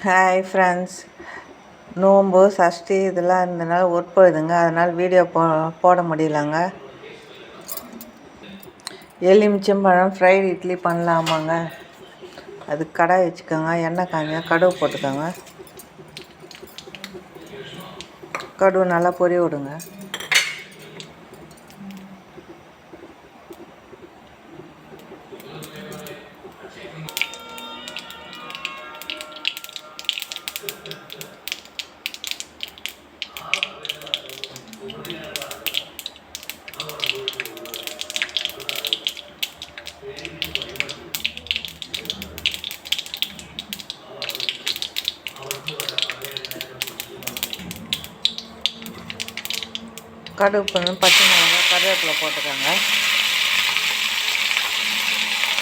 Hi friends, நோம்பு சஷ்டி இதெல்லாம் இருந்தனால ஒர்க் போகுதுங்க, அதனால் வீடியோ போட முடியலங்க. எலுமிச்சம்பழம் ஃப்ரைடு இட்லி பண்ணலாமாங்க. அதுக்கு கடாய் வச்சுக்கோங்க, எண்ணெய் காஞ்ச கடுகு போட்டுக்கோங்க. கடுகு நல்லா பொரிய விடுங்க. கடுகு பண்ணி பச்சை மிளகாய் கருவேப்பிலை போட்டுக்கோங்க.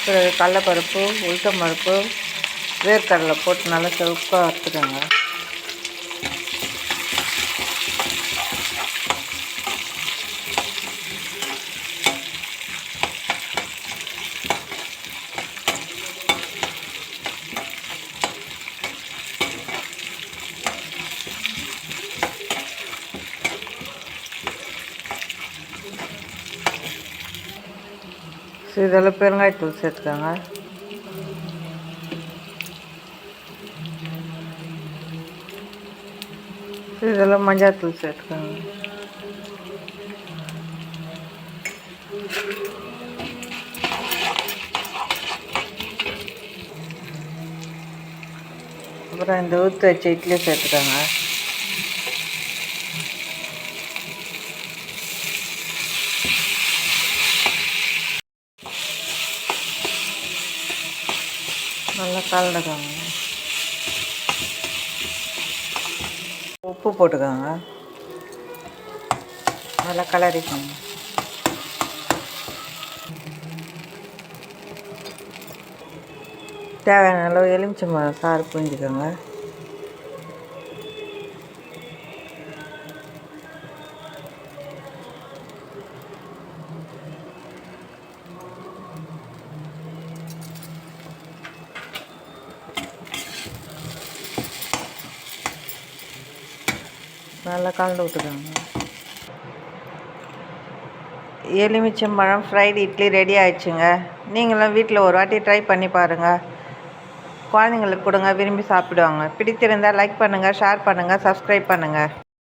பிறகு கடலைப்பருப்பு, உளுத்தம் பருப்பு, வேர்க்கடலை போட்டு நல்லா செவப்பாக வறுத்துக்கோங்க. இதெல்லாம் பெருங்காயத்தூள் சேர்த்துக்கோங்க. இதெல்லாம் மஞ்சள்தூள் சேர்த்துக்கோங்க. அப்புறம் இந்த ஊற்றி வச்ச இட்லி சேர்த்துக்கோங்க. நல்லா கலந்துக்கோங்க. உப்பு போட்டுக்கோங்க. நல்லா கலரிக்கோங்க. தேவையான அளவு எலுமிச்சம்பழம் சாறு புரிஞ்சுக்கோங்க. நல்லா கலந்து விட்டுக்கோங்க. எலுமிச்சம்பழம் ஃப்ரைடு இட்லி ரெடி ஆயிடுச்சுங்க. நீங்களும் வீட்டில் ஒரு வாட்டி ட்ரை பண்ணி பாருங்கள். குழந்தைங்களுக்கு கொடுங்க, விரும்பி சாப்பிடுவாங்க. பிடித்திருந்தால் லைக் பண்ணுங்கள், ஷேர் பண்ணுங்கள், சப்ஸ்கிரைப் பண்ணுங்கள்.